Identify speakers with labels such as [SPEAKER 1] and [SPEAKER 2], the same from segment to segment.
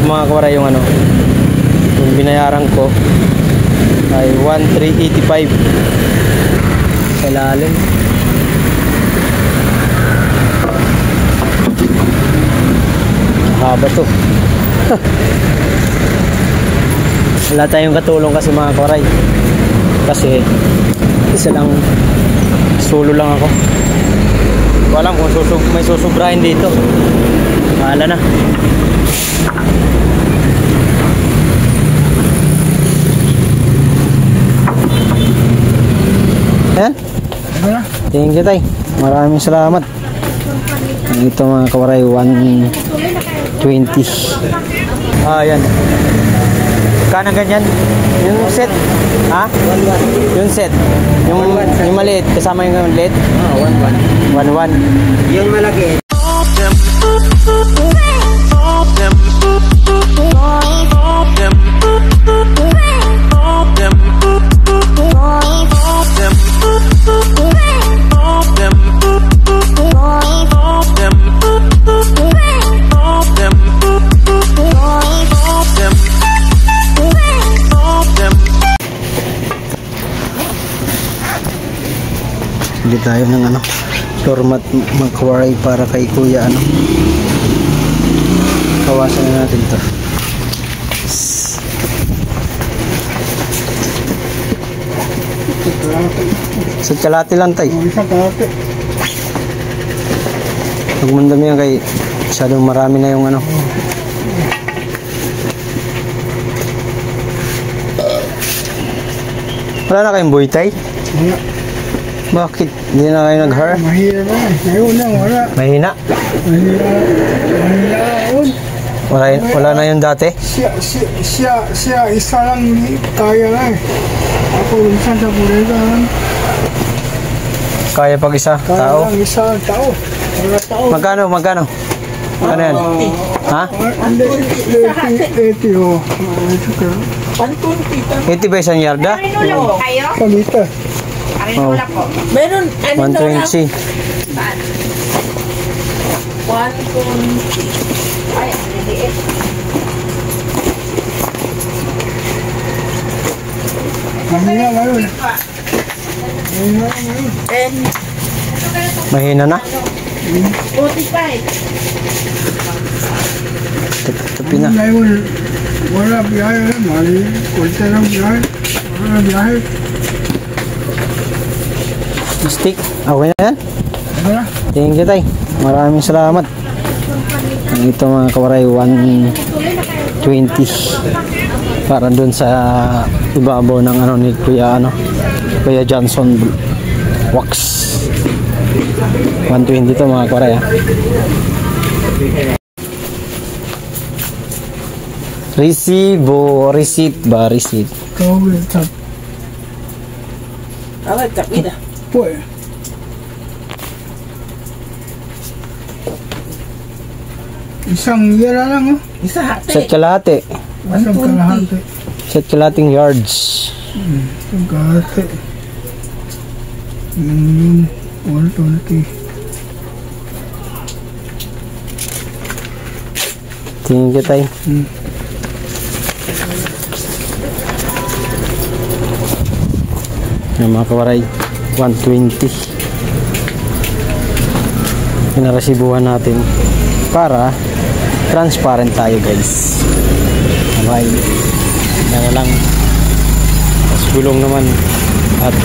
[SPEAKER 1] mga kawara yung ano, yung binayaran ko ay 1,385 sa ilalim. Haba to. Wala tayong katulong kasi mga kawaray, kasi isa lang, solo lang ako. Walang kung may susubrahin dito. Mahala na. Ayan. Thank you, tay. Maraming salamat. Ito mga kawaray, 120. Ayan. Kanang ganyan? Yung set? Ha? 1-1. Yung set? Yung maliit, kasama yung maliit? 1-1. 1-1. Yung malaki. Hindi tayo ng ano, format magkawaray para kay kuya ano. Kawasan na natin to. Sa kalate lang tayo. Magmandami yan kay masyadong marami na yung ano. Wala na kayong buhay tay? Bakit? Hindi na kayo nag-har?
[SPEAKER 2] Mahina na. Ngayon na, wala.
[SPEAKER 1] Mahina? Wala na yung dati?
[SPEAKER 2] Siya isa lang kaya na eh. Ako minsan sa burega.
[SPEAKER 1] Kaya pag isa
[SPEAKER 2] Kaya
[SPEAKER 1] tao?
[SPEAKER 2] lang isa tao.
[SPEAKER 1] Magkano? Ano yan? Ha?
[SPEAKER 2] 80 oh.
[SPEAKER 1] 80 ba isang yarda?
[SPEAKER 2] Palita.
[SPEAKER 1] Oh.
[SPEAKER 3] Meron, ano
[SPEAKER 1] 120.
[SPEAKER 3] Saan? 120. Ay, liit.
[SPEAKER 2] Mahina ngayon.
[SPEAKER 1] Mahina na?
[SPEAKER 3] 45.
[SPEAKER 1] Tapi na.
[SPEAKER 2] Ngayon, wala biyahe. Mali, kulta lang biyahe. Wala biyahe.
[SPEAKER 1] Stick. Okay na yan?
[SPEAKER 2] Wala.
[SPEAKER 1] Thank you tay. Maraming salamat. Ito mga kawaray, 120 para dun sa ibabaw ng ano ni Kuya Johnson wax. 120 to mga kawaray ha. Receipt ba? Receipt.
[SPEAKER 2] Kawin tap.
[SPEAKER 3] Awal, kapida.
[SPEAKER 2] Poy. Isang yara lang oh.
[SPEAKER 3] Isa hati.
[SPEAKER 1] Set kalahati.
[SPEAKER 2] Isang kalahati.
[SPEAKER 1] Set kalahating yards.
[SPEAKER 2] Isang kalahati. 120.
[SPEAKER 1] Tingin ka tayo. Yung mga kawaray, 120 pinaresibuhan natin para transparent tayo guys. Abay, yan lang. Tapos gulong naman at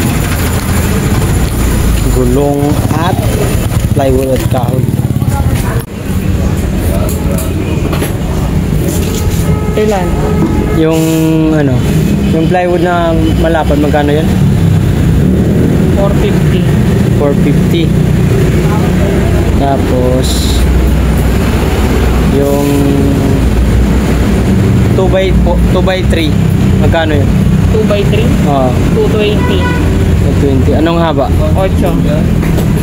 [SPEAKER 1] plywood at kahoy.
[SPEAKER 3] Ilan?
[SPEAKER 1] Yung ano, yung plywood na malapad, magkano yun?
[SPEAKER 3] 450.
[SPEAKER 1] 450. Tapos yung 2x3 magkano yun?
[SPEAKER 3] 2x3?
[SPEAKER 1] Oo.
[SPEAKER 3] 220.
[SPEAKER 1] 220. Anong haba?
[SPEAKER 3] 8.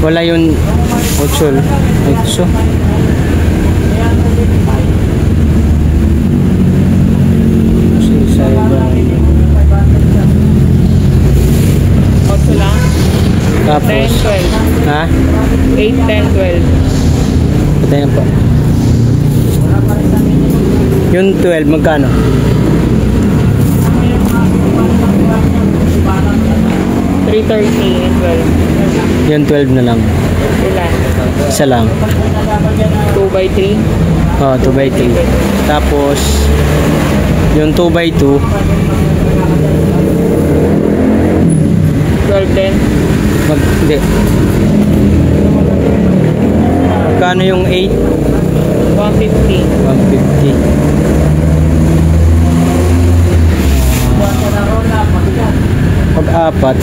[SPEAKER 1] Wala yun 8. 8. Tapos
[SPEAKER 3] 10, 12.
[SPEAKER 1] ha?
[SPEAKER 3] 8, 10, 12.
[SPEAKER 1] Patayin po. Yung 12, magkano?
[SPEAKER 3] 330 and 12.
[SPEAKER 1] Yung 12 na lang.
[SPEAKER 3] Ilan?
[SPEAKER 1] Isa lang.
[SPEAKER 3] 2x3.
[SPEAKER 1] Oh, 2x3. Tapos, yung 2x2,
[SPEAKER 3] 12 din.
[SPEAKER 1] hindi. Magkano yung 8?
[SPEAKER 3] 150.
[SPEAKER 1] 150. Pag-apat,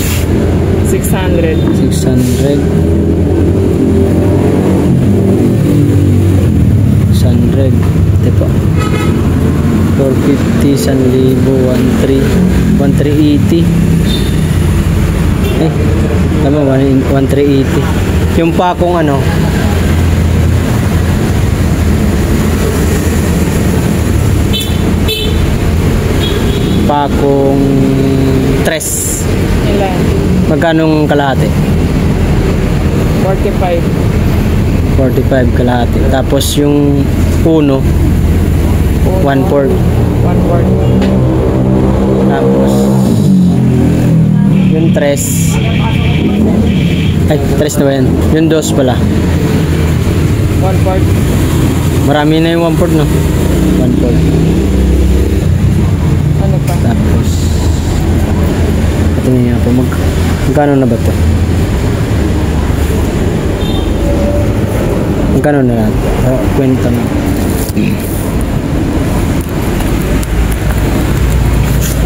[SPEAKER 3] 600.
[SPEAKER 1] 600. 600. Ito pa. 450, 1,000, 1,380. Tama, 1,380. Yung pakong ano, pakong tres.
[SPEAKER 3] Ilan?
[SPEAKER 1] Magkanong kalahati?
[SPEAKER 3] 45.
[SPEAKER 1] 45 kalahati. Tapos yung puno, 1/4.
[SPEAKER 3] 1/4.
[SPEAKER 1] Tapos yung tres, ay, tres na ba yan? Yung dos pala.
[SPEAKER 3] 1/4.
[SPEAKER 1] Marami na yung 1/4, no? 1/4.
[SPEAKER 3] Ano pa?
[SPEAKER 1] Tapos patingin niya po, magkano na ba to? Magkano na lahat? Kwenta na.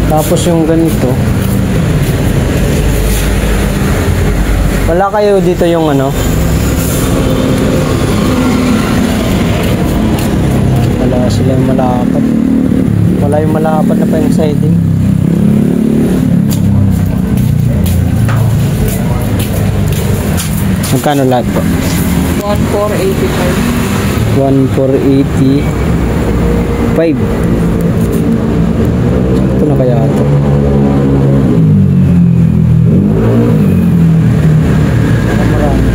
[SPEAKER 1] Tapos yung ganito, wala kayo dito yung ano? Wala silang malapad. Wala yung malapad na pa yung siding. Magkano lahat po?
[SPEAKER 3] 1,485.
[SPEAKER 1] 1,485. Ito na kaya ito. Marami.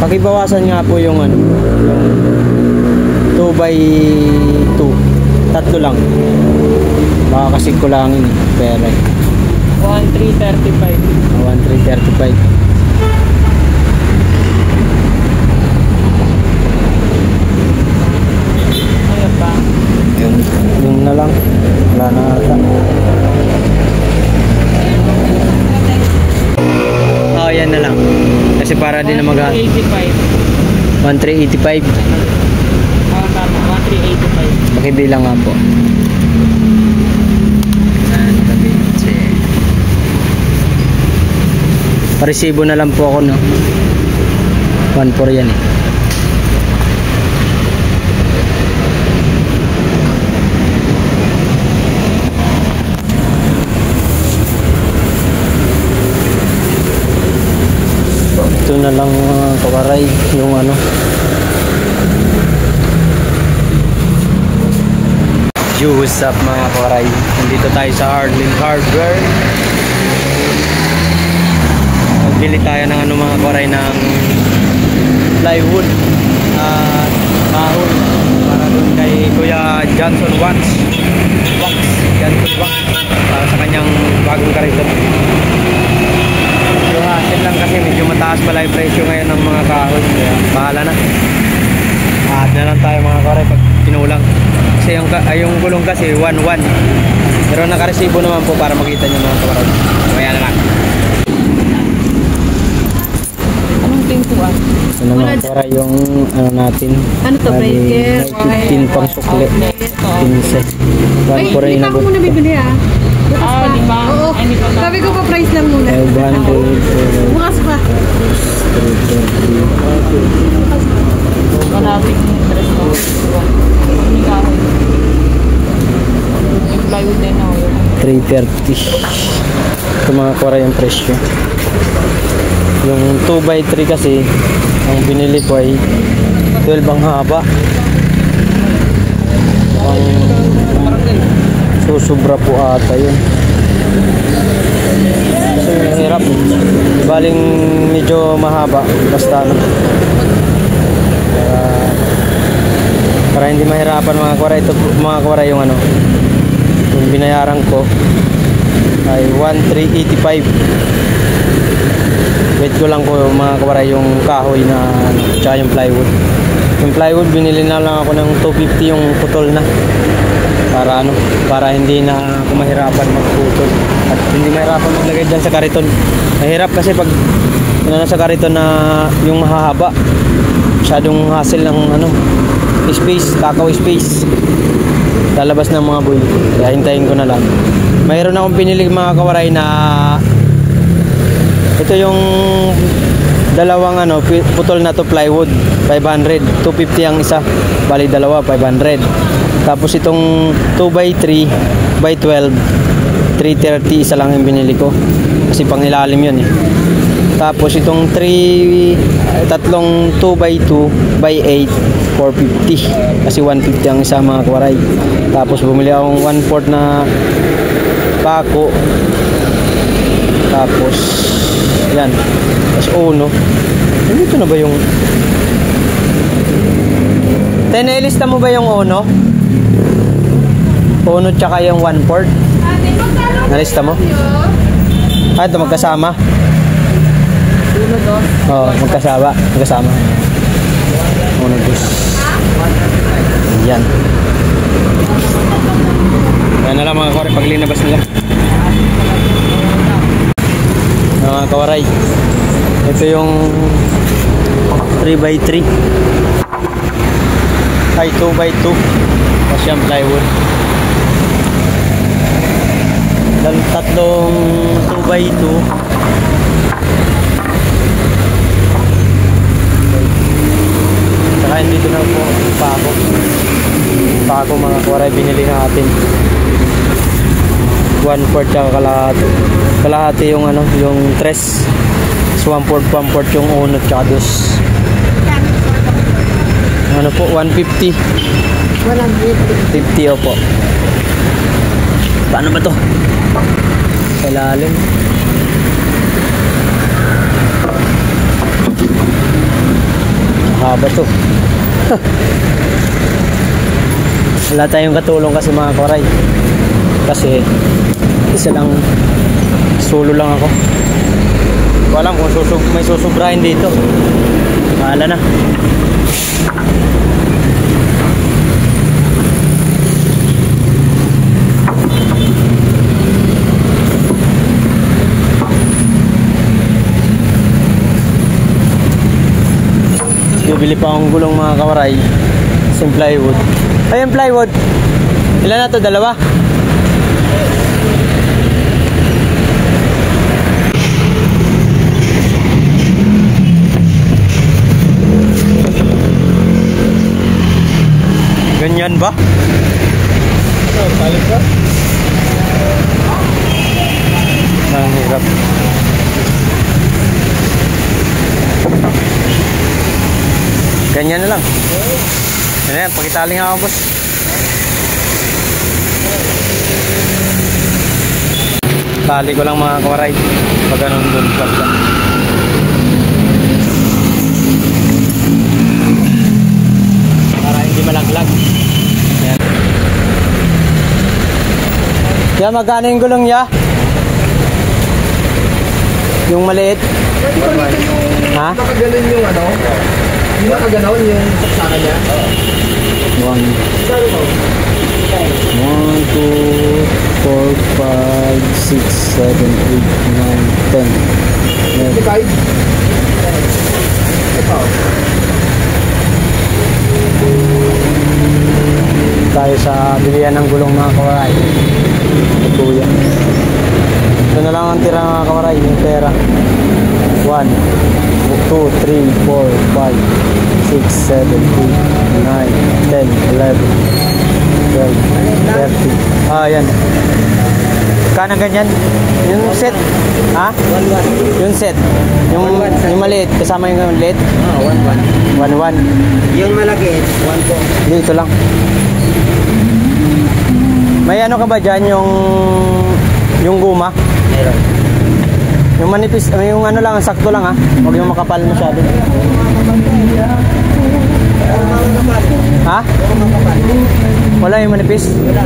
[SPEAKER 1] Pakibawasan nga po yung ano, yung 2x2. Tatlo lang. Baka kasi kulangin eh. Pera eh.
[SPEAKER 3] 1,335.
[SPEAKER 1] 1,335.
[SPEAKER 3] Ano pa?
[SPEAKER 1] Yung na lang. Wala na ata. Oh, yan na lang. Kasi para din na
[SPEAKER 3] 1,385.
[SPEAKER 1] 1,385.
[SPEAKER 3] Tama. 1,385.
[SPEAKER 1] Pakibilang nga po. Paresibo na lang po ako, no? 1,400 yan eh. Ito na lang kawaray yung ano. What's up mga kawaray? Nandito tayo sa Harling Hardware. Bili tayo ng ano mga kawaray, ng plywood at kahoy para doon kay Kuya Johnson Wax Johnson Wax para sa kanyang bagong karito. Yung hasil lang kasi medyo mataas pala yung presyo ngayon ng mga kahoy, kaya bahala na. Add na lang tayo mga kawaray pag kinulang kasi yung gulong kasi 1,100, pero nakaresibo naman po para makita nyo mga kawaray. Kaya na lang.
[SPEAKER 3] Pintuan.
[SPEAKER 1] Ano mga para yung ano natin,
[SPEAKER 4] Ano to, breaker?
[SPEAKER 1] 15 pang sukli, 15 1 po rin
[SPEAKER 4] Hindi pa ako muna bibili ah.
[SPEAKER 3] Di ba?
[SPEAKER 4] Oo.
[SPEAKER 3] Ay, di pa ba?
[SPEAKER 4] Sabi ko pa price lang muna.
[SPEAKER 1] 500
[SPEAKER 4] Bukas pa.
[SPEAKER 3] Maraming interest mo. Hindi ka ako. Yung plywood din ako.
[SPEAKER 1] 330. Ito mga kuwara yung presyo. Yung 2x3 kasi ang binili ko ay 12 ang haba. Ang susubra po ata yun. Kasi hirap. Baling medyo mahaba. Basta ano. Para hindi mahirapan mga kawaray. Ito mga kawaray yung ano, yung binayaran ko ay 1,385. Wait ko lang ko mga kawaray yung kahoy na ano, tsaka yung plywood. Yung plywood binili na lang ako ng 250 yung putol na. Para ano, para hindi na ako mahirapan magputol at hindi mahirapan maglagay dyan sa kariton. Mahirap kasi pag ano, sa kariton na yung mahahaba, masyadong hassle ng ano, space, takaw space, lalabas ng mga buhay. Kaya hintayin ko na lang. Mayroon akong pinili mga kawaray na ito yung dalawang ano, putol na to plywood, 500, 250 ang isa, bali dalawa 500. Tapos itong 2x3 by 12, 330, isa lang yung binili ko kasi pang ilalim yun eh. Tapos itong tatlong 2x2 by 8, 450 kasi 150 ang isa mga kawaray. Tapos bumili akong 1/4 na pako. Tapos yan, tapos uno. Dito na ba yung nailista mo ba yung uno? Uno tsaka yung 1/4. Nalista mo? Ah, ito magkasama.
[SPEAKER 3] Uno, dos.
[SPEAKER 1] Oo, magkasama. Uno, dos. Yan. Yan na lang mga kawaray, paglinabas nila. Mga kawaray, ito yung 3x3 ay 2x2 kasi yung plywood. Dan tatlong 2x2 saka dito na po pako mga kawaray, binili natin 1/4 tsaka kalahati yung ano, yung tres. 1/4 yung uno tsaka dos. Ano po, 150. 150 opo. Paano ba to? Sa lalim. Haba to. Wala tayong katulong kasi mga kawaray. Kasi isa lang, solo lang ako. Walang kung may susubrahin dito. Mahala na. Bibili pa akong gulong mga kawaray. Yung plywood. Ay, yung plywood. Ilan na to? Dalawa? Ganyan ba? Balik ba? Ang hirap. Ganyan na lang. Yan, pagkitaling ako, boss. Tali ko lang mga kawaray. Pag ganun dun, pagka. Para hindi malaglag. Yan. Kaya magkano yung gulong niya? Yung maliit? Ha?
[SPEAKER 2] Nakaganon yung ano? Yung nakaganon yung saksana niya?
[SPEAKER 1] 1, 2, 4, 5, 6, 7, 8, 9, 10, 11, 12, 13. Tayo sa bilihan ng gulong mga kawaray. Tuya. Ito na lang ang tira mga kawaray, yung pera. 1, 2, 3, 4, 5, 6, 7, 8, 9, 10, 11, 12, 13. Ah, yan. Kanang ganyan? Yung set? Ha?
[SPEAKER 2] 1-1.
[SPEAKER 1] Yung set? Yung maliit, kasama yung maliit?
[SPEAKER 2] 1-1.
[SPEAKER 1] 1-1.
[SPEAKER 2] Yung malaki, 1-4.
[SPEAKER 1] Dito lang. May ano ka ba dyan, yung guma?
[SPEAKER 2] Meron.
[SPEAKER 1] Yung manipis, yung ano lang, sakto lang ha. Huwag yung makapal masyado. Ha? Wala yung manipis?
[SPEAKER 3] Wala.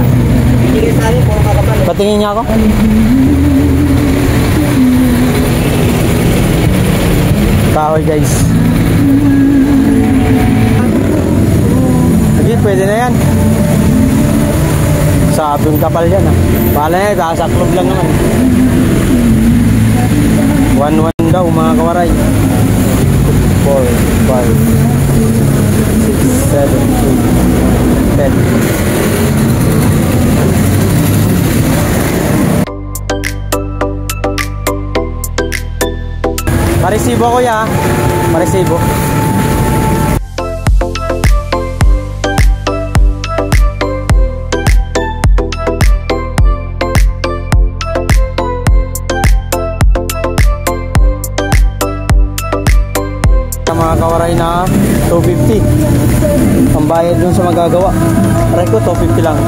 [SPEAKER 3] Bibigay sa akin, puro makapal.
[SPEAKER 1] Patingin niya ako. Kahoy guys. Sige, pwede na yan. Sabing kapal yan ha. Bahala na yan, kasaklog lang naman. 1-1 daw mga kawaray. 4, 5, 6, 7, 8, 10. Maresibo kuya. Maresibo. Mga kawaray na 250 ang bayad dun sa magagawa. Aray ko 250 lang.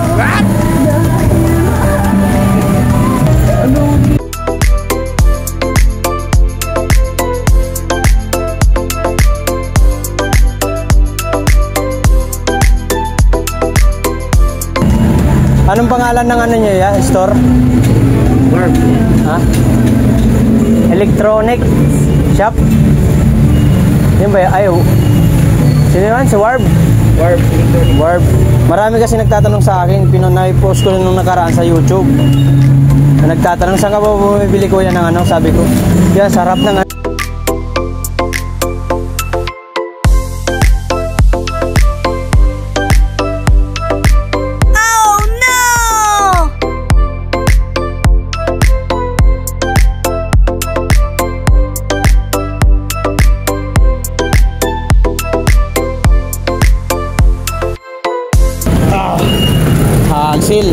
[SPEAKER 1] Anong pangalan ng ano nyo ya? Store?
[SPEAKER 3] Warp.
[SPEAKER 1] Ha? Electronic shop? Yan ba? Ayaw. Sino yun? Si Warp?
[SPEAKER 3] Warp.
[SPEAKER 1] Warp. Marami kasi nagtatanong sa akin. Pinay-post ko nung nakaraan sa YouTube. Nagtatanong, saan ka ba bumibili ko yan ng ano? Sabi ko, yan, sarap ng ano. Seal.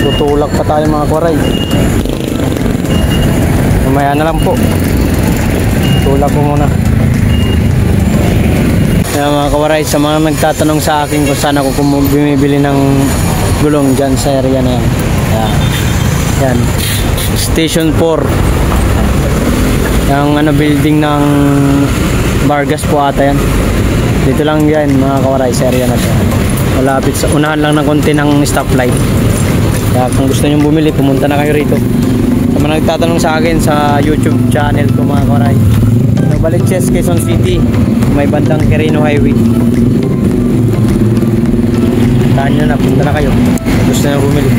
[SPEAKER 1] Tutulak pa tayo mga kwaray. Mamaya na lang po. Tulak ko muna. Kaya mga kawaray, sa mga nagtatanong sa akin kung saan ako bumibili ng gulong dyan sa area na yan. Yan. Station 4. Yung ano, building ng Vargas po ata yan. Dito lang yan mga kawaray sa area na to. Malapit sa unahan lang ng konti ng stoplight. Kaya kung gusto nyo bumili, pumunta na kayo rito. Sa mga nagtatanong sa akin sa YouTube channel ko mga kawaray, Novaliches, Quezon City, may bandang Quirino Highway. Tahan nyo na, punta na kayo. Gusto nyo bumili.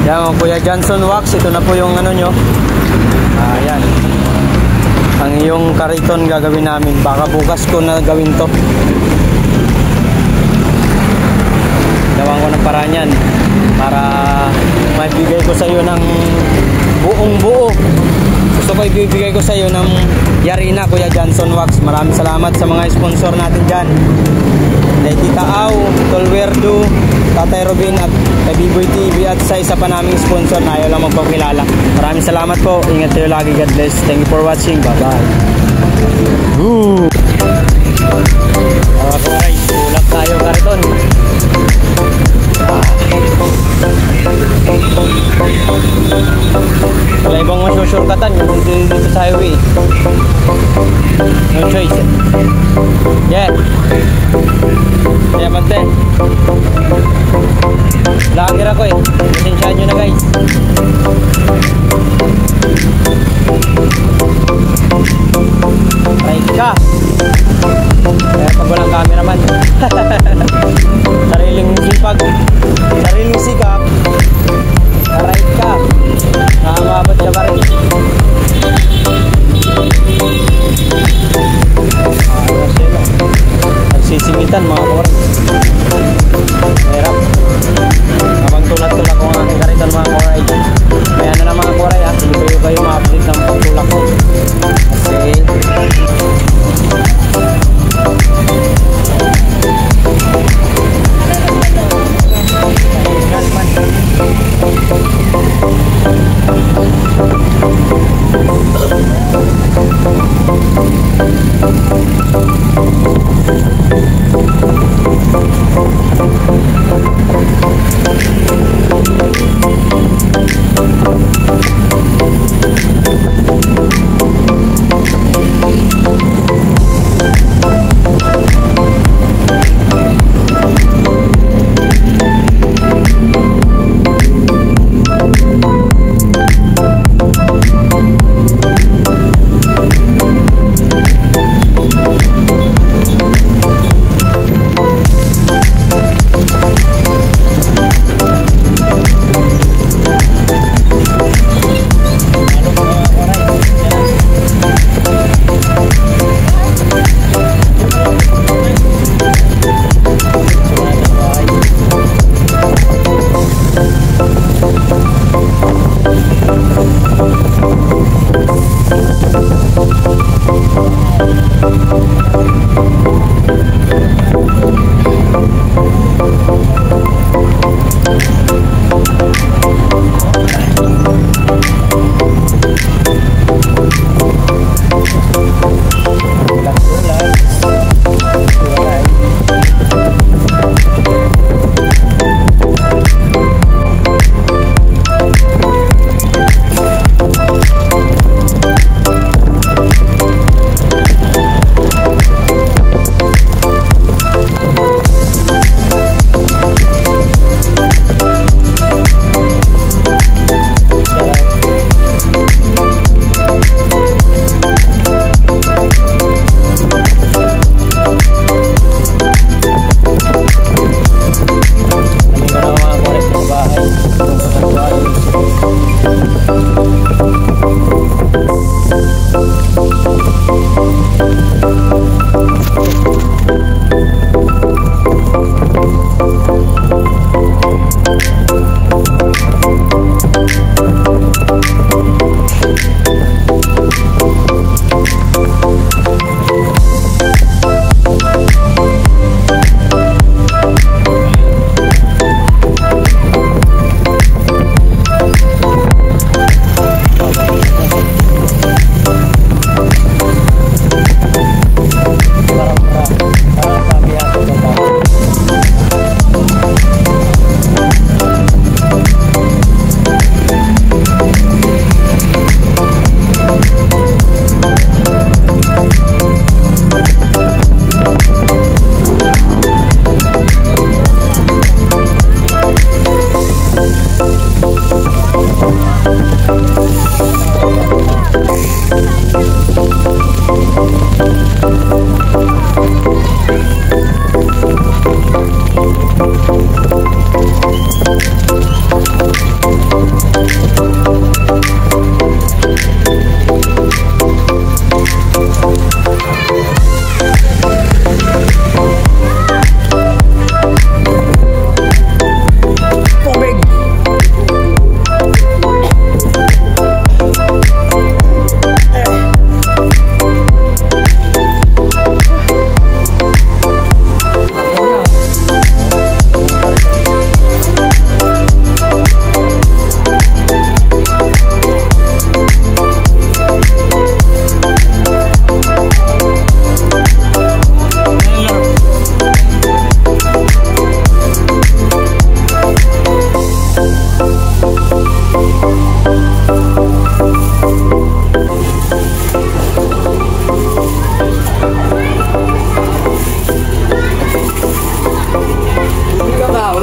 [SPEAKER 1] Yan, Kuya Johnson Wax, ito na po yung ano nyo. Ayan. Ang iyong kariton gagawin namin. Baka bukas ko na gawin to. Gawin ko ng paraan yan para maibigay ko sa iyo ng buong buo. Gusto ito ko ibibigay ko sa iyo ng Yarina, Kuya Johnson Wax. Maraming salamat sa mga sponsor natin dyan. Kay Tita Au, Tolwerdo, Tatay Robin at kay Biboy TV at sa isa pa naming sponsor na ayaw lang magpakilala. Maraming salamat po. Ingat kayo lagi. God bless. Thank you for watching. Bye-bye. Alright, tulak tayo karton. Wala ibang masusurkatan yung dito sa highway. No choice. Yeah. Yeah, bante. Vlogger ako eh. Pasensyahan nyo na guys. Right ka. Kaya pag walang cameraman. Sariling sipag. Sariling sikap. Right ka. Nakakabot ka pa rin. Ayos yun. Nagsisimitan mga kawarin. Hirap. Habang tulak-tulak ko ang aking kariton mga kawaray. Kaya na lang mga kawaray ha. Hindi kayo ma-update ng pagtulak ko. Kasi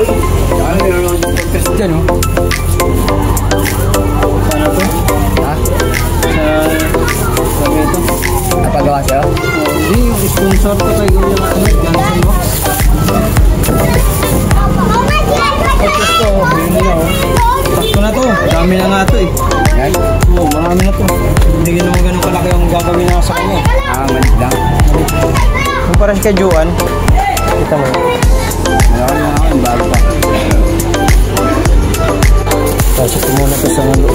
[SPEAKER 3] Ano meron ng podcast dyan, oh?
[SPEAKER 1] Paano to?
[SPEAKER 3] Ha?
[SPEAKER 1] Sa ito?
[SPEAKER 3] Napagawa sa'yo?
[SPEAKER 1] Hindi, yung sponsor ko kay Kuya Johnson Box. Podcast to, yun nila oh. Sakto na to, dami na nga to eh.
[SPEAKER 3] Yan?
[SPEAKER 1] Oo, marami na to. Hindi naman ganun kalaki ang gagawin na sa kanya.
[SPEAKER 3] Malit lang.
[SPEAKER 1] Kumpara si kay Juan, kita mo.
[SPEAKER 3] Meron lang ako yung bago pa.
[SPEAKER 1] Pasok ko muna to sa loob.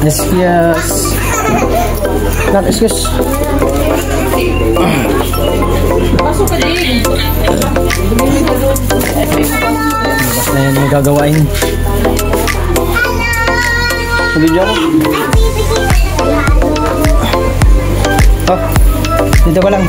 [SPEAKER 1] Excuse. Not excuse.
[SPEAKER 4] Pasok ka din.
[SPEAKER 1] Labas na yan yung gagawain. Hindi dyan. Oh, dito ka lang.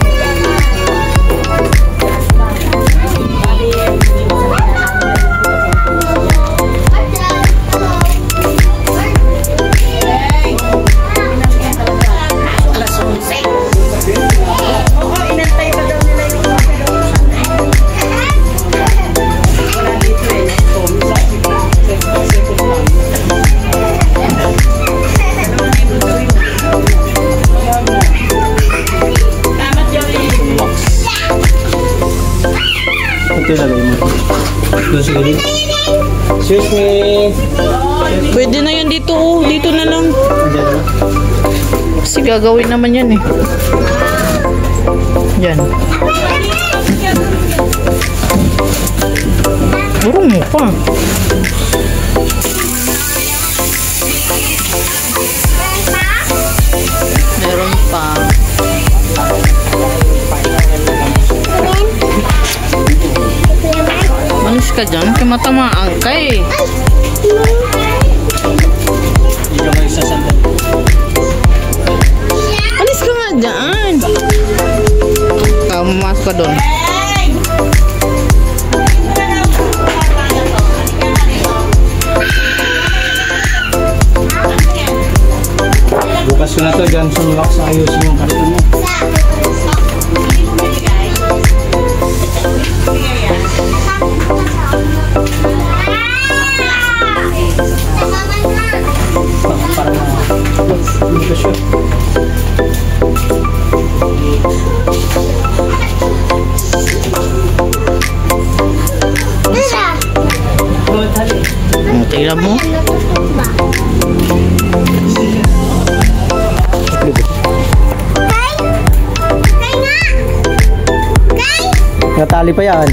[SPEAKER 1] Ito yung lagay mo. Doon sa gilid. Excuse me.
[SPEAKER 5] Pwede na yan dito, oh. Dito na lang.
[SPEAKER 1] Andiyan na.
[SPEAKER 5] Kasi gagawin naman yan eh. Yan. Burong mo pa. Meron pa. Manis ka dyan, kaya matamaan ka eh.
[SPEAKER 1] Hindi ka kayo sasanda.
[SPEAKER 5] Alis ka nga dyan. Mamas ka doon.
[SPEAKER 1] Bukas ko na to, Johnson Box. Ayusin yung karton mo. Para na dito siya.
[SPEAKER 5] Tingnan mo.
[SPEAKER 1] Natali pa yan.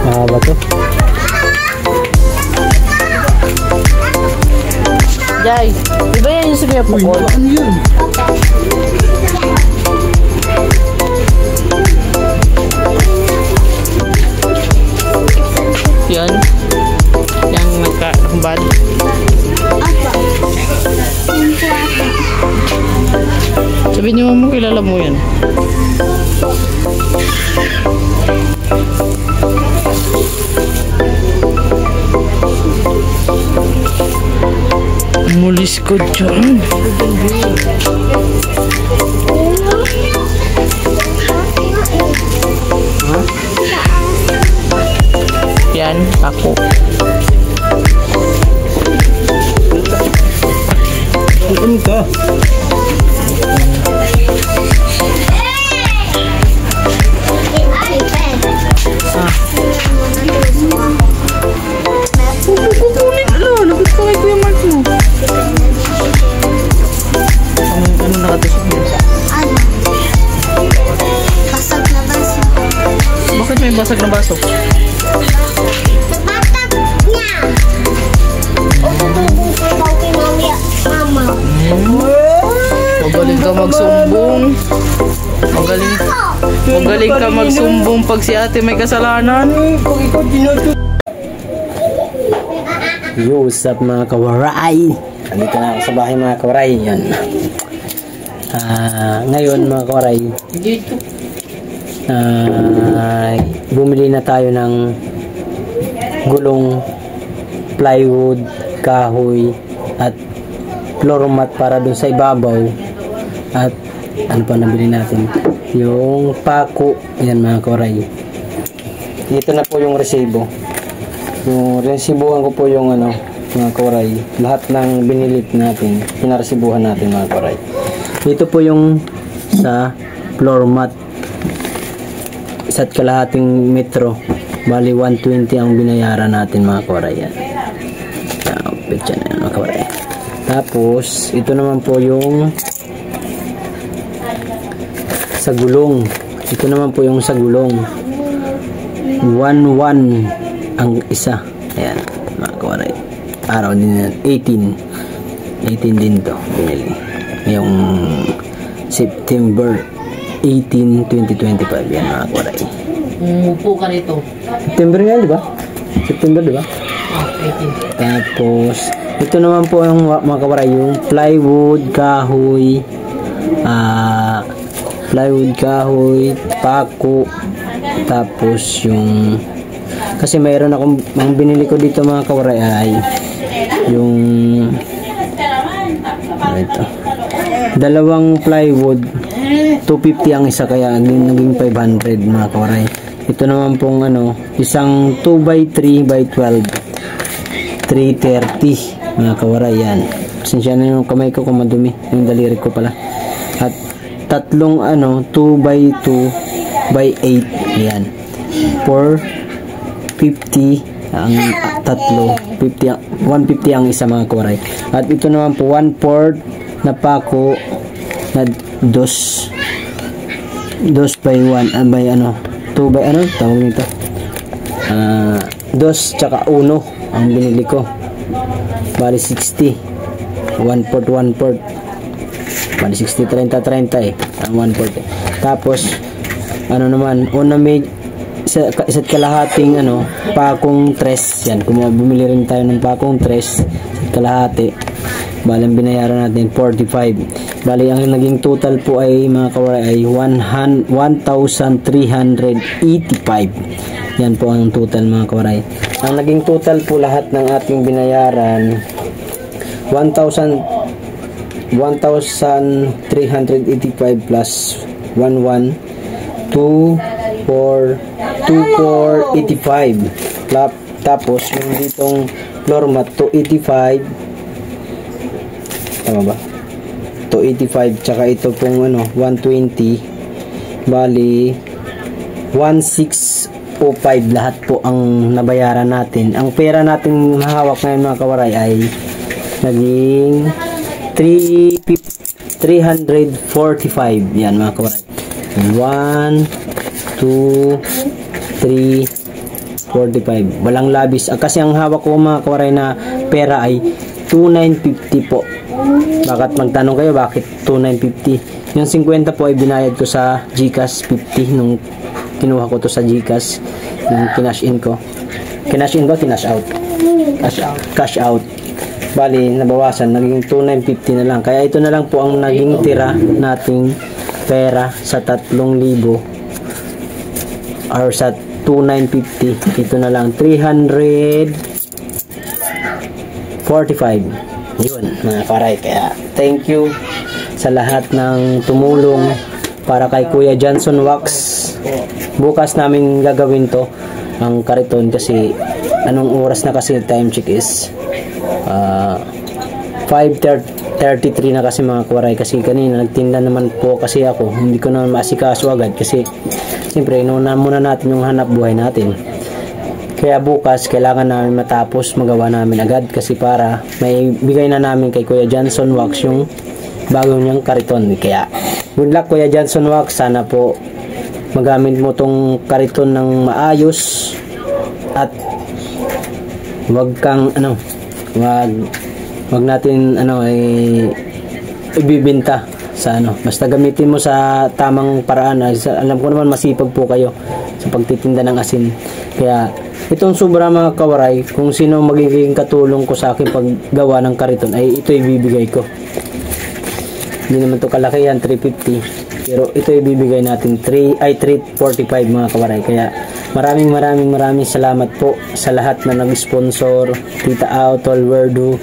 [SPEAKER 1] Mahaba to.
[SPEAKER 5] Jai, di ba yan yung sabi po ko?
[SPEAKER 1] Ano yun?
[SPEAKER 5] Yan. Yung nagkakambad. Sabi niyo mo, kilala mo yan. Mulis ko dyan. Yan, ako.
[SPEAKER 1] Ano ka?
[SPEAKER 5] Kukunin, alo, labit ko kay Kuya Mark mo. Ano nakatusok mo?
[SPEAKER 6] Basag na baso.
[SPEAKER 5] Bakit may basag na baso?
[SPEAKER 6] Basag niya. O tutubong ko ikaw kay mama.
[SPEAKER 5] Magaling ka magsumbong. Magaling ka magsumbong pag si ate may kasalanan.
[SPEAKER 1] Kung ikaw dinoto. What's up mga kawaray? Nandito na ako sa bahay mga kawaray. Yan. Ngayon mga kawaray, bumili na tayo ng gulong, plywood, kahoy at floor mat para dun sa ibabaw. At ano pa nabili natin? Yung pako. Yan mga kawaray. Ito na po yung resibo. Yung resibuhan ko po yung ano, mga kawaray, lahat ng binilit natin, pinaresibuhan natin mga kawaray. Ito po yung sa floor mat, 1.5 metro, bali 120 ang binayaran natin mga kawaray. Yan. Yan mga kawaray. Tapos ito naman po yung sa gulong. Ito naman po yung sa gulong, 1.1 ang isa. Ayan mga kawaray, araw din yan, 18 din to binili yung September 18, 2025. Yan mga kawaray.
[SPEAKER 4] Upo ka rito.
[SPEAKER 1] September nga, di ba? September, di ba?
[SPEAKER 4] 18.
[SPEAKER 1] Tapos ito naman po yung mga kawaray, yung plywood, kahoy, pako. Tapos yung, kasi mayroon akong binili ko dito mga kawaray ay yung ito, dalawang plywood, 250 ang isa, kaya naging 500 mga kawaray. Ito naman pong ano, isang 2x3x12, 330 mga kawaray. Yan, pasensya na yung kamay ko kung madumi, yung daliri ko pala. At tatlong ano, 2x2x8. yan, 450 ang tatlo, 150 ang isa mga kawaray. At ito naman po 1/4 na pako na 2 by 1 by ano, 2 by ano tawag nito, 2 tsaka 1 ang binili ko, bali 60, 1/4 bali 60, 30 ang 1/4. Tapos ano naman, unamig isa't kalahating ano, pakong tres. Yan, kung bumili rin tayo ng pakong tres, isa't kalahati, bali ang binayaran natin 45. Bali ang naging total po ay mga kawaray ay 1,385. Yan po ang total mga kawaray. Ang naging total po lahat ng ating binayaran 1,385 plus 2,485. Tapos yung ditong floor mat 285, tama ba? 285 tsaka ito pong ano 120, bali 1,605 lahat po ang nabayaran natin. Ang pera natin hawak ngayon mga kawaray ay naging 345. Yan mga kawaray, 1, 2, 3, 45. Walang labis. Kasi ang hawak ko mga kawaray na pera ay 2,950 po. Bakit magtanong kayo bakit 2,950? Yung 50 po ay binayad ko sa GCash 50 nung kinuha ko to sa GCash, nung kinash in ko. Kinash out. Cash out. Bali nabawasan, naging 2,950 na lang. Kaya ito na lang po ang naging tira nating pera sa 3,000 or sa 2,950. Ito na lang 345. Yun mga kawaray. Kaya thank you sa lahat ng tumulong para kay Kuya Johnson Wax. Bukas namin gagawin to ang kariton kasi anong oras na kasi, time check is 5:33 na kasi mga kawaray. Kasi kanina nagtinda naman po kasi ako, hindi ko naman maasikaso agad kasi siyempre inuuna muna natin yung hanap buhay natin. Kaya bukas kailangan namin matapos, magawa namin agad kasi para may bigay na namin kay Kuya Johnson Wax yung bago niyang kariton. Kaya good luck Kuya Johnson Wax, sana po magamit mo tong kariton ng maayos at wag kang ano, wag natin ano ibibenta sa ano, basta gamitin mo sa tamang paraan. Alam ko naman masipag po kayo sa pagtitinda ng asin, kaya Itong sobra mga kawaray, kung sino magiging katulong ko sa akin paggawa ng kariton ay ito ibibigay ko. Hindi naman to kalakihan, 350. Pero ito ibibigay natin 345 mga kawaray. Kaya maraming salamat po sa lahat na nag-sponsor, Tita Au, Tol Werdu,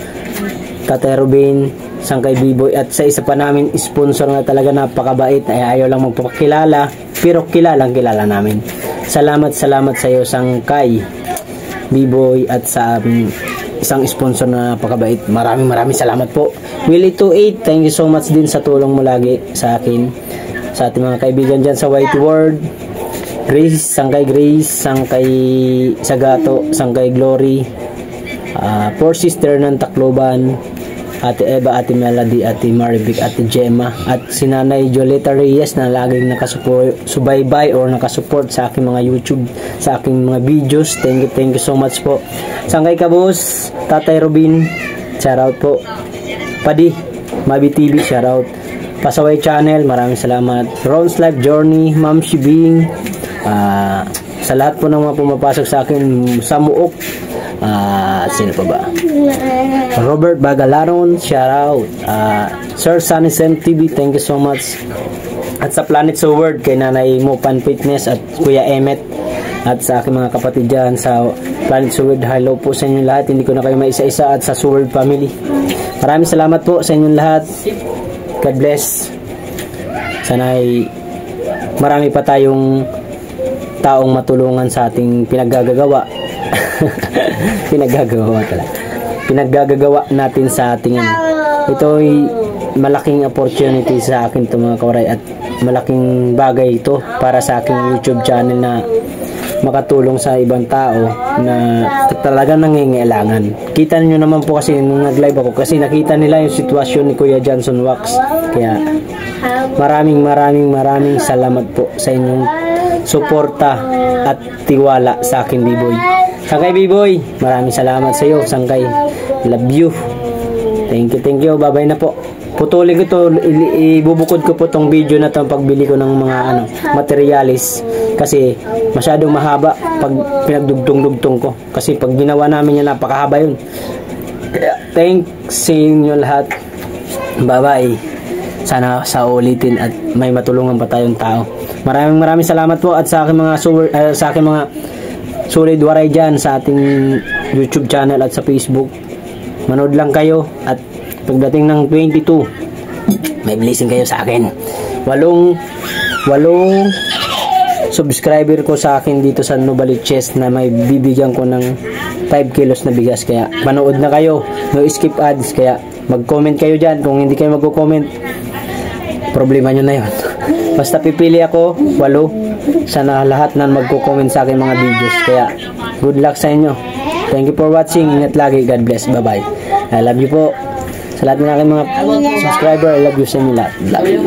[SPEAKER 1] Tatay Robin, Sangkay Biboy, at sa isa pa namin sponsor na talaga napakabait, ay ayaw lang magpapakilala, pero kilala namin. Salamat sa iyo Sangkay Biboy at sa isang sponsor na napakabait. Maraming salamat po. Willie 28, thank you so much din sa tulong mo lagi sa akin, sa ating mga kaibigan dyan sa White World. Grace, Sangkay Sagato, Sangkay Glory, Four Sister ng Tacloban, Ate Eva, Ate Melody, Ate Marivic, Ate Gemma, at si Nanay Joleta Reyes na laging nakasubaybay or nakasupport sa aking mga YouTube, sa aking mga videos. Thank you so much po. Sangkay Kabus, Tatay Robin, shout out po. Padi, Mabi TV, shout out. Pasaway Channel, maraming salamat. Ron's Life Journey, Ma'am Shibing, sa lahat po ng mga pumapasok sa akin, Samuok, sino pa ba? Robert Bagalaron, shout out. Sir Sunny Sam TV, thank you so much. At sa Planet So World, kay Nanay Mopan Fitness at Kuya Emmet, at sa aking mga kapatid dyan sa Planet So World, hello po sa inyo lahat. Hindi ko na kayo maisa-isa, at sa So World family, maraming salamat po sa inyong lahat. God bless. Sana ay marami pa tayong taong matulungan sa ating pinaggagawa. Pinaggagawa natin sa ating ito ay malaking opportunity sa akin to mga kawaray, at malaking bagay ito para sa aking YouTube channel na makatulong sa ibang tao na talagang nangingailangan. Kita niyo naman po kasi nung nag-live ako, kasi nakita nila yung sitwasyon ni Kuya Johnson Wax. Kaya maraming salamat po sa inyong suporta at tiwala sa akin, Biboy. Sangkay Biboy, maraming salamat sa iyo, Sangkay. Love you. Thank you. Bye-bye na po. Putulin ko to, ibubukod ko po tong video na to pagbili ko ng mga materialis, kasi masyadong mahaba pag pinagdugtong-dugtong ko, kasi pag ginawa namin yan napakahaba yun. Thanks sa inyo lahat. Bye-bye. Sana sa ulitin at may matulungan pa tayong tao. Maraming salamat po, at sa aking mga solid waray dyan sa ating YouTube channel at sa Facebook. Manood lang kayo, at pagdating ng 22, may blessing kayo sa akin. 8 subscriber ko sa akin dito sa Novaliches na may bibigyan ko ng 5 kilos na bigas. Kaya manood na kayo, no skip ads. Kaya mag-comment kayo dyan. Kung hindi kayo mag-comment, problema nyo na yun. Basta pipili ako 8, sana lahat na magko-comment sa akin mga videos. Kaya good luck sa inyo. Thank you for watching. Ingat lagi. God bless. Bye bye. I love you po sa lahat ng aking mga subscriber. I love you sa inyo lahat. Love you.